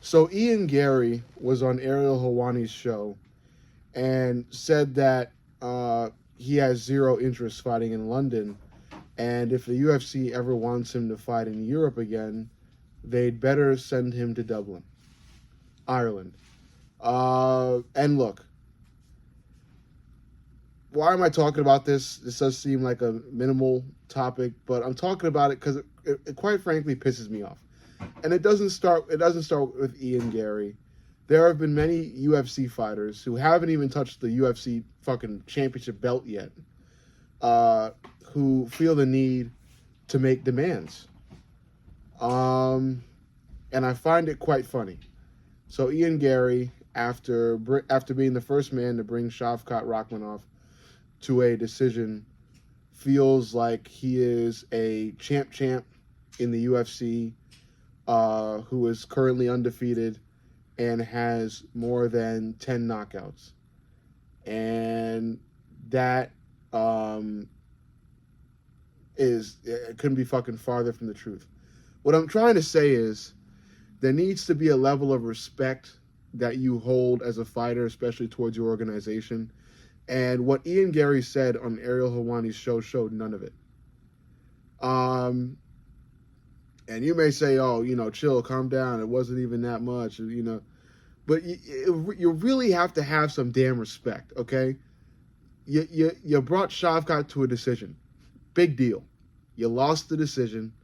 So Ian Garry was on Ariel Helwani's show and said that he has zero interest fighting in London, and if the UFC ever wants him to fight in Europe again, they'd better send him to Dublin, Ireland. And look, why am I talking about this? This does seem like a minimal topic, but I'm talking about it because it quite frankly pisses me off. And it doesn't start. It doesn't start with Ian Garry. There have been many UFC fighters who haven't even touched the UFC fucking championship belt yet, who feel the need to make demands. And I find it quite funny. So Ian Garry, after being the first man to bring Shavkat Rakhmonov to a decision, feels like he is a champ in the UFC, who is currently undefeated and has more than 10 knockouts. And that it couldn't be fucking farther from the truth. What I'm trying to say is there needs to be a level of respect that you hold as a fighter, especially towards your organization. And what Ian Garry said on Ariel Helwani's show showed none of it. And you may say, oh, chill, calm down. It wasn't even that much, But you really have to have some damn respect, okay? You brought Shavkat to a decision. Big deal. You lost the decision.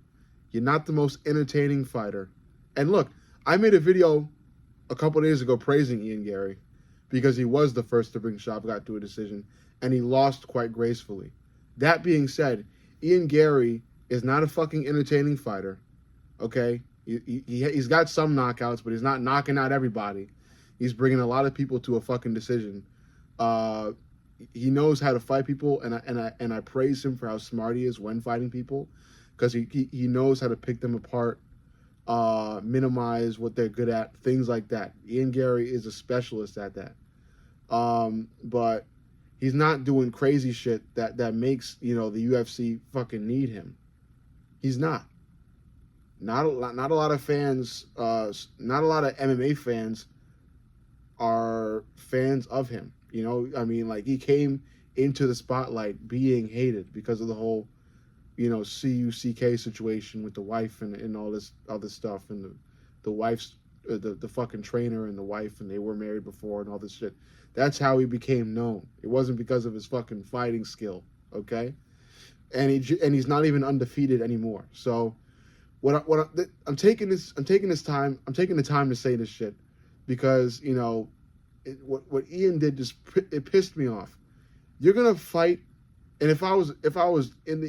You're not the most entertaining fighter. And look, I made a video a couple days ago praising Ian Garry because he was the first to bring Shavkat to a decision, and he lost quite gracefully. That being said, Ian Garry is not a fucking entertaining fighter, okay? He's got some knockouts, but he's not knocking out everybody. He's bringing a lot of people to a fucking decision. He knows how to fight people, and I praise him for how smart he is when fighting people, because he knows how to pick them apart, minimize what they're good at, things like that. Ian Garry is a specialist at that. But he's not doing crazy shit that makes, the UFC fucking need him. He's not. Not a lot of fans, not a lot of MMA fans are fans of him. He came into the spotlight being hated because of the whole, CUCK situation with the wife and all this other stuff, and the wife's the fucking trainer and the wife, and they were married before and all this shit. That's how he became known. It wasn't because of his fucking fighting skill, okay? And he's not even undefeated anymore. So I'm taking the time to say this shit because what Ian did it pissed me off. You're gonna fight, and if I was in if I was in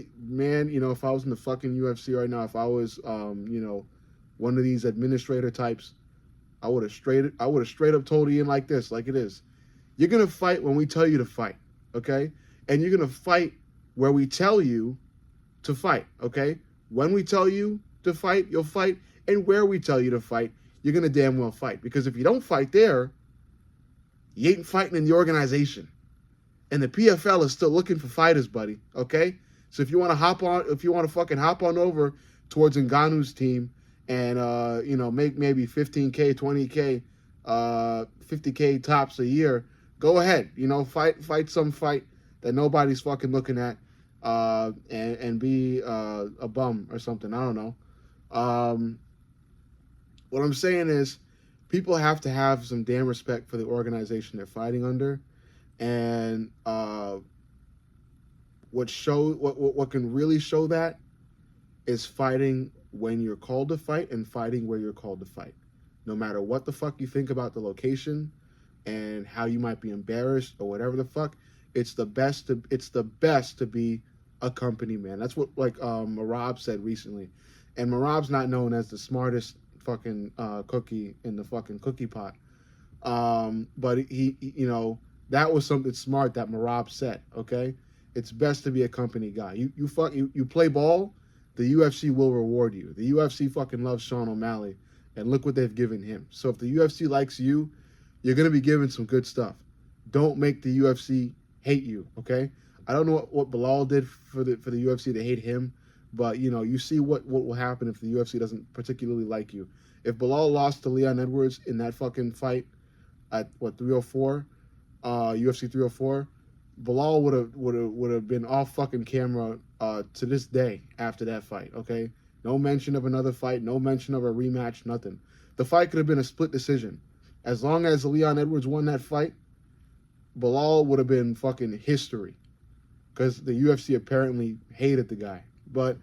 the fucking UFC right now, if I was one of these administrator types, I would have straight up told Ian like this, like it is. You're gonna fight when we tell you to fight, okay? And you're gonna fight where we tell you to fight, okay? When we tell you to fight, you'll fight, and where we tell you to fight, you're gonna damn well fight. Because if you don't fight there, you ain't fighting in the organization. And the PFL is still looking for fighters, buddy, okay? So if you want to fucking hop on over towards Ngannou's team and make maybe 15K, 20K, 50K tops a year, go ahead. Fight some fight that nobody's fucking looking at, and be a bum or something. I don't know. What I'm saying is, people have to have some damn respect for the organization they're fighting under, and what can really show that is fighting when you're called to fight and fighting where you're called to fight. No matter what the fuck you think about the location and how you might be embarrassed or whatever the fuck, it's the best to be a company man. That's what Marab said recently, and Marab's not known as the smartest fucking cookie in the fucking cookie pot, but he that was something smart that Marab said. Okay, it's best to be a company guy. You play ball, the UFC will reward you. The UFC fucking loves Sean O'Malley, and look what they've given him. So if the UFC likes you, you're gonna be given some good stuff. Don't make the UFC hate you, okay? I don't know what Bilal did for the UFC to hate him, but you see what will happen if the UFC doesn't particularly like you. If Bilal lost to Leon Edwards in that fucking fight at what 304, UFC 304, Bilal would have been off fucking camera to this day after that fight. Okay, no mention of another fight, no mention of a rematch, nothing. The fight could have been a split decision. As long as Leon Edwards won that fight, Bilal would have been fucking history, because the UFC apparently hated the guy. But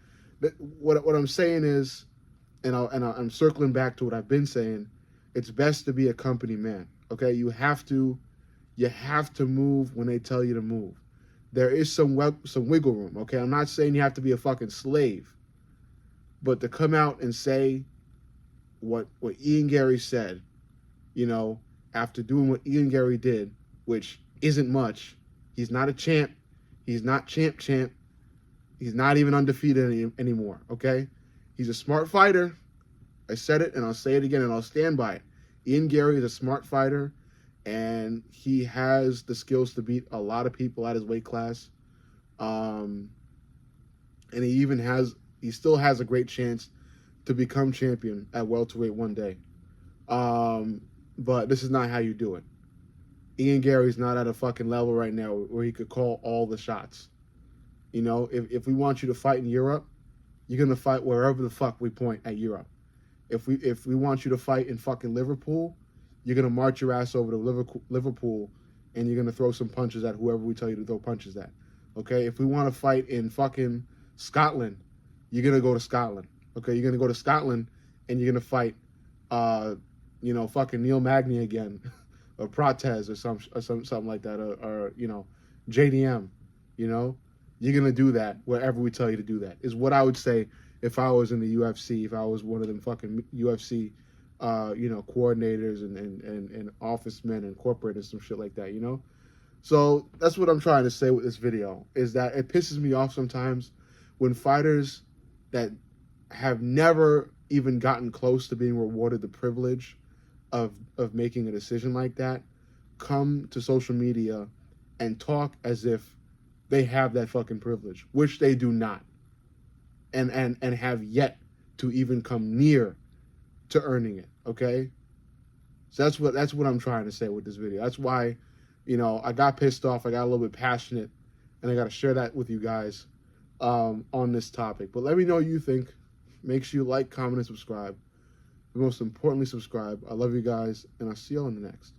what I'm saying is, and I'm circling back to what I've been saying, it's best to be a company man. Okay, you have to move when they tell you to move. There is some wiggle room. Okay, I'm not saying you have to be a fucking slave, but to come out and say what Ian Garry said, you know, after doing what Ian Garry did, which isn't much. He's not a champ. He's not champ. He's not even undefeated anymore, okay? He's a smart fighter. I said it, and I'll say it again, and I'll stand by it. Ian Garry is a smart fighter, and he has the skills to beat a lot of people at his weight class. And he still has a great chance to become champion at welterweight one day. But this is not how you do it. Ian Garry's not at a fucking level right now where he could call all the shots. You know, if we want you to fight in Europe, you're gonna fight wherever the fuck we point at Europe. If we want you to fight in fucking Liverpool, you're gonna march your ass over to Liverpool, and you're gonna throw some punches at whoever we tell you to throw punches at. Okay? If we want to fight in fucking Scotland, you're gonna go to Scotland. Okay? You're gonna go to Scotland, and you're gonna fight, fucking Neil Magny again, or Protez, or something like that, or JDM. You know, you're gonna do that wherever we tell you to do that. Is what I would say if I was in the UFC, if I was one of them fucking UFC, coordinators and office men and corporate and some shit like that. You know, so that's what I'm trying to say with this video, is that it pisses me off sometimes when fighters that have never even gotten close to being rewarded the privilege of making a decision like that come to social media and talk as if they have that fucking privilege, which they do not, and have yet to even come near to earning it. Okay, so that's what I'm trying to say with this video. That's why, I got pissed off, I got a little bit passionate, and I got to share that with you guys on this topic. But let me know what you think. Make sure you like, comment, and subscribe. But most importantly, subscribe. I love you guys, and I'll see you on the next.